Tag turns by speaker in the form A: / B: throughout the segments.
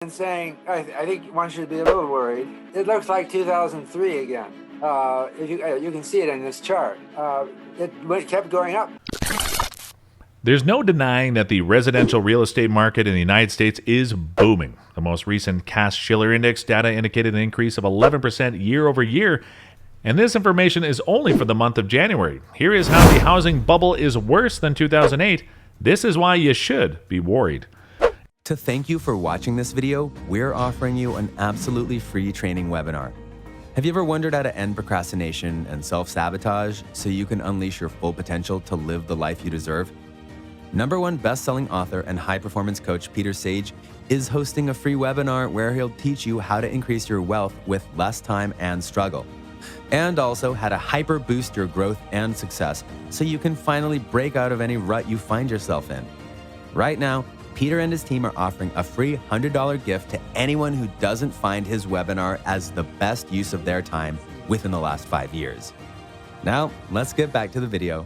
A: And saying, I think one should be a little worried. It looks like 2003 again. If you can see it in this chart. It kept going up.
B: There's no denying that the residential real estate market in the United States is booming. The most recent Cass-Shiller Index data indicated an increase of 11% year over year, and this information is only for the month of January. Here is how the housing bubble is worse than 2008. This is why you should be worried.
C: To thank you for watching this video, we're offering you an absolutely free training webinar. Have you ever wondered how to end procrastination and self-sabotage so you can unleash your full potential to live the life you deserve? #1 best-selling author and high-performance coach Peter Sage is hosting a free webinar where he'll teach you how to increase your wealth with less time and struggle, and also how to hyper-boost your growth and success so you can finally break out of any rut you find yourself in. Right now, Peter and his team are offering a free $100 gift to anyone who doesn't find his webinar as the best use of their time within the last 5 years. Now, let's get back to the video.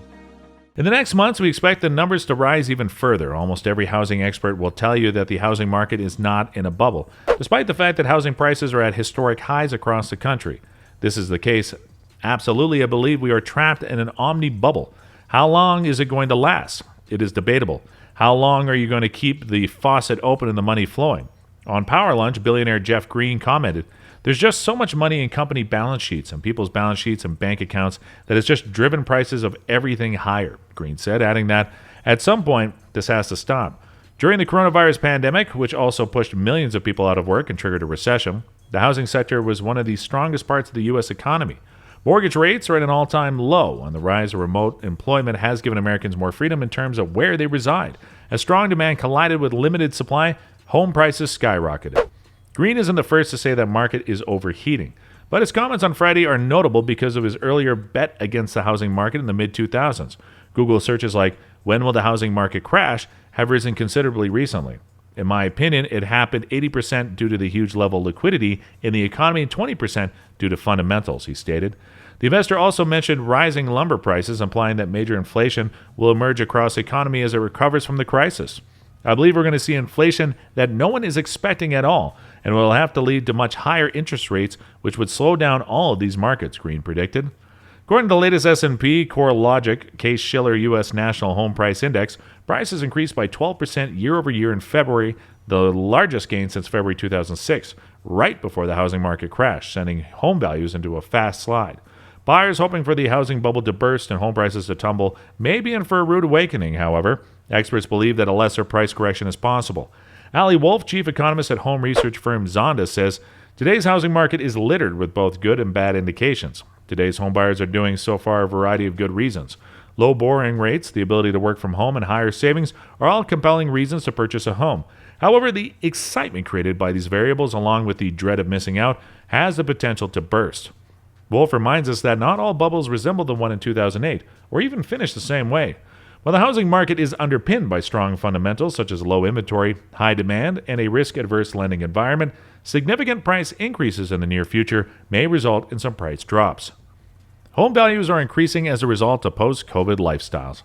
B: In the next months, we expect the numbers to rise even further. Almost every housing expert will tell you that the housing market is not in a bubble, despite the fact that housing prices are at historic highs across the country. This is the case. Absolutely, I believe we are trapped in an omni bubble. How long is it going to last? It is debatable. How long are you going to keep the faucet open and the money flowing? On Power Lunch, billionaire Jeff Green commented, "There's just so much money in company balance sheets and people's balance sheets and bank accounts that it's just driven prices of everything higher," Green said, adding that at some point this has to stop. During the coronavirus pandemic, which also pushed millions of people out of work and triggered a recession, the housing sector was one of the strongest parts of the U.S. economy. Mortgage rates are at an all-time low, and the rise of remote employment has given Americans more freedom in terms of where they reside. As strong demand collided with limited supply, home prices skyrocketed. Green isn't the first to say that market is overheating, but his comments on Friday are notable because of his earlier bet against the housing market in the mid-2000s. Google searches like, "When will the housing market crash?" have risen considerably recently. In my opinion, it happened 80% due to the huge level of liquidity in the economy and 20% due to fundamentals, he stated. The investor also mentioned rising lumber prices, implying that major inflation will emerge across the economy as it recovers from the crisis. I believe we're going to see inflation that no one is expecting at all, and will have to lead to much higher interest rates, which would slow down all of these markets, Green predicted. According to the latest S&P CoreLogic Case-Shiller U.S. National Home Price Index, prices increased by 12% year over year in February, the largest gain since February 2006, right before the housing market crashed, sending home values into a fast slide. Buyers hoping for the housing bubble to burst and home prices to tumble may be in for a rude awakening, however. Experts believe that a lesser price correction is possible. Ali Wolf, chief economist at home research firm Zonda, says, "Today's housing market is littered with both good and bad indications. Today's homebuyers are doing so for a variety of good reasons. Low borrowing rates, the ability to work from home, and higher savings are all compelling reasons to purchase a home. However, the excitement created by these variables, along with the dread of missing out, has the potential to burst." Wolf reminds us that not all bubbles resemble the one in 2008, or even finish the same way. While the housing market is underpinned by strong fundamentals such as low inventory, high demand, and a risk-adverse lending environment, significant price increases in the near future may result in some price drops. Home values are increasing as a result of post-COVID lifestyles.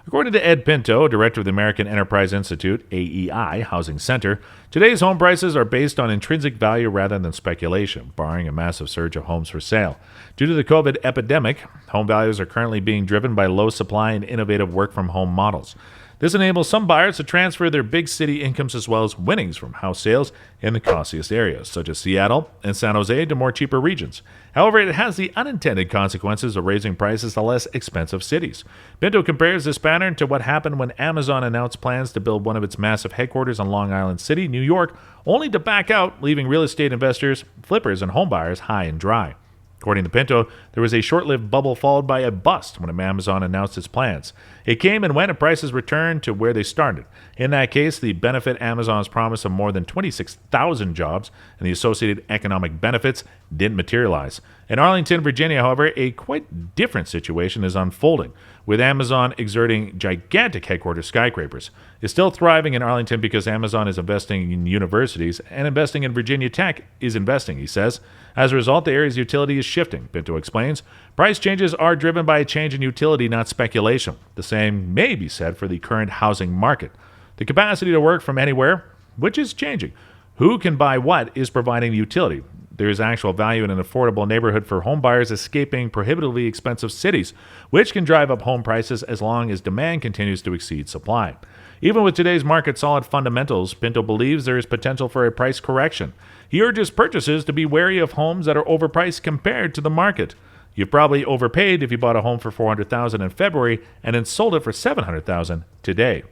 B: According to Ed Pinto, director of the American Enterprise Institute, AEI, Housing Center, today's home prices are based on intrinsic value rather than speculation, barring a massive surge of homes for sale. Due to the COVID epidemic, home values are currently being driven by low supply and innovative work-from-home models. This enables some buyers to transfer their big city incomes as well as winnings from house sales in the costliest areas, such as Seattle and San Jose, to more cheaper regions. However, it has the unintended consequences of raising prices to less expensive cities. Pinto compares this pattern to what happened when Amazon announced plans to build one of its massive headquarters in Long Island City, New York, only to back out, leaving real estate investors, flippers, and homebuyers high and dry. According to Pinto, there was a short-lived bubble followed by a bust when Amazon announced its plans. It came and went, and prices returned to where they started. In that case, the benefit Amazon's promise of more than 26,000 jobs and the associated economic benefits didn't materialize. In Arlington, Virginia, however, a quite different situation is unfolding, with Amazon exerting gigantic headquarters skyscrapers. It's still thriving in Arlington because Amazon is investing in universities, and investing in Virginia Tech is investing, he says. As a result, the area's utility is shifting, Pinto explains. Price changes are driven by a change in utility, not speculation. The same may be said for the current housing market. The capacity to work from anywhere, which is changing. Who can buy what is providing the utility. There is actual value in an affordable neighborhood for home buyers escaping prohibitively expensive cities, which can drive up home prices as long as demand continues to exceed supply. Even with today's market solid fundamentals, Pinto believes there is potential for a price correction. He urges purchasers to be wary of homes that are overpriced compared to the market. You've probably overpaid if you bought a home for $400,000 in February and then sold it for $700,000 today.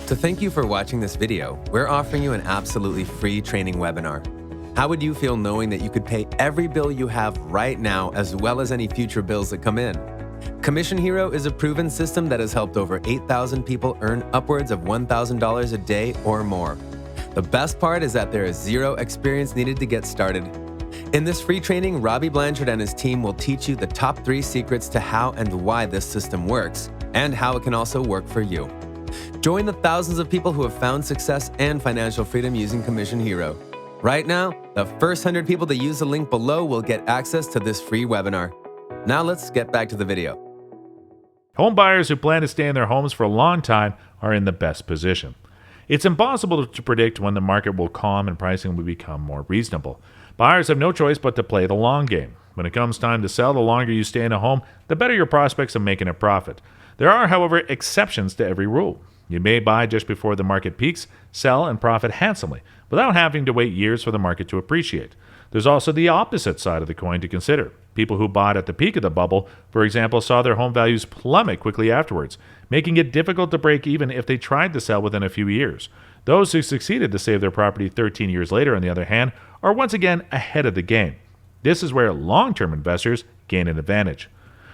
C: To thank you for watching this video, we're offering you an absolutely free training webinar. How would you feel knowing that you could pay every bill you have right now as well as any future bills that come in? Commission Hero is a proven system that has helped over 8,000 people earn upwards of $1,000 a day or more. The best part is that there is zero experience needed to get started. In this free training, Robbie Blanchard and his team will teach you the top 3 secrets to how and why this system works, and how it can also work for you. Join the thousands of people who have found success and financial freedom using Commission Hero. Right now, the first 100 people to use the link below will get access to this free webinar. Now let's get back to the video.
B: Home buyers who plan to stay in their homes for a long time are in the best position. It's impossible to predict when the market will calm and pricing will become more reasonable. Buyers have no choice but to play the long game. When it comes time to sell, the longer you stay in a home, the better your prospects of making a profit. There are, however, exceptions to every rule. You may buy just before the market peaks, sell, and profit handsomely, without having to wait years for the market to appreciate. There's also the opposite side of the coin to consider. People who bought at the peak of the bubble, for example, saw their home values plummet quickly afterwards, making it difficult to break even if they tried to sell within a few years. Those who succeeded to save their property 13 years later, on the other hand, are once again ahead of the game. This is where long-term investors gain an advantage.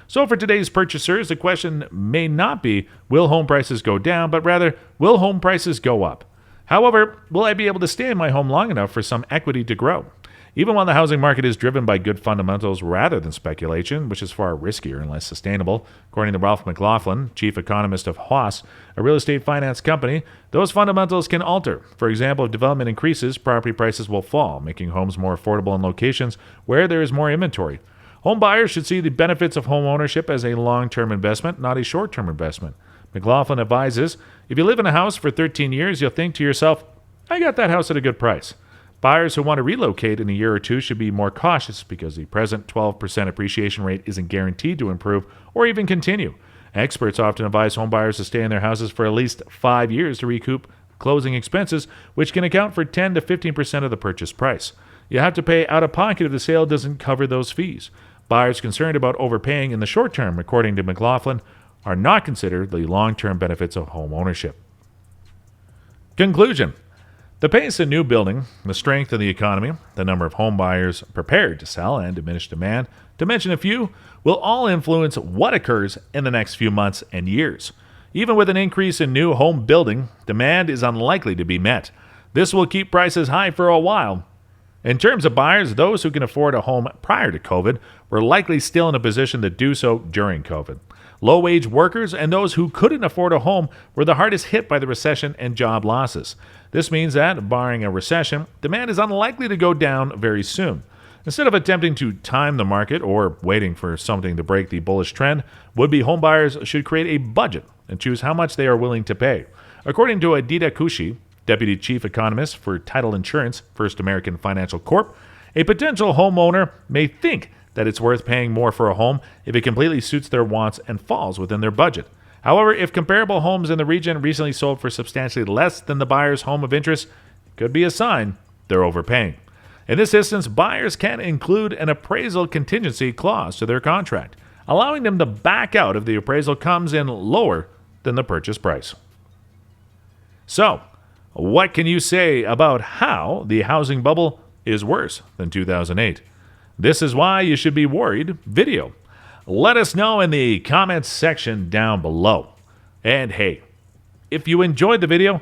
B: So for today's purchasers, the question may not be, will home prices go down, but rather, will home prices go up? However, will I be able to stay in my home long enough for some equity to grow? Even while the housing market is driven by good fundamentals rather than speculation, which is far riskier and less sustainable, according to Ralph McLaughlin, chief economist of Haas, a real estate finance company, those fundamentals can alter. For example, if development increases, property prices will fall, making homes more affordable in locations where there is more inventory. Home buyers should see the benefits of home ownership as a long-term investment, not a short-term investment. McLaughlin advises, if you live in a house for 13 years, you'll think to yourself, I got that house at a good price. Buyers who want to relocate in a year or two should be more cautious because the present 12% appreciation rate isn't guaranteed to improve or even continue. Experts often advise home buyers to stay in their houses for at least 5 years to recoup closing expenses, which can account for 10 to 15% of the purchase price. You have to pay out of pocket if the sale doesn't cover those fees. Buyers concerned about overpaying in the short term, according to McLaughlin, are not considered the long-term benefits of home ownership. Conclusion. The pace of new building, the strength of the economy, the number of home buyers prepared to sell, and diminished demand, to mention a few, will all influence what occurs in the next few months and years. Even with an increase in new home building, demand is unlikely to be met. This will keep prices high for a while. In terms of buyers, those who can afford a home prior to COVID were likely still in a position to do so during COVID. Low-wage workers and those who couldn't afford a home were the hardest hit by the recession and job losses. This means that, barring a recession, demand is unlikely to go down very soon. Instead of attempting to time the market or waiting for something to break the bullish trend, would-be homebuyers should create a budget and choose how much they are willing to pay. According to Aditya Kushi, Deputy Chief Economist for Title Insurance, First American Financial Corp., a potential homeowner may think that it's worth paying more for a home if it completely suits their wants and falls within their budget. However, if comparable homes in the region recently sold for substantially less than the buyer's home of interest, it could be a sign they're overpaying. In this instance, buyers can include an appraisal contingency clause to their contract, allowing them to back out if the appraisal comes in lower than the purchase price. So, what can you say about how the housing bubble is worse than 2008? This is why you should be worried video. Let us know in the comments section down below. And hey, if you enjoyed the video,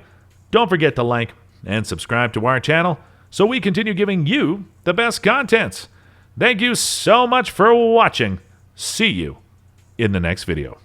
B: don't forget to like and subscribe to our channel so we continue giving you the best contents. Thank you so much for watching. See you in the next video.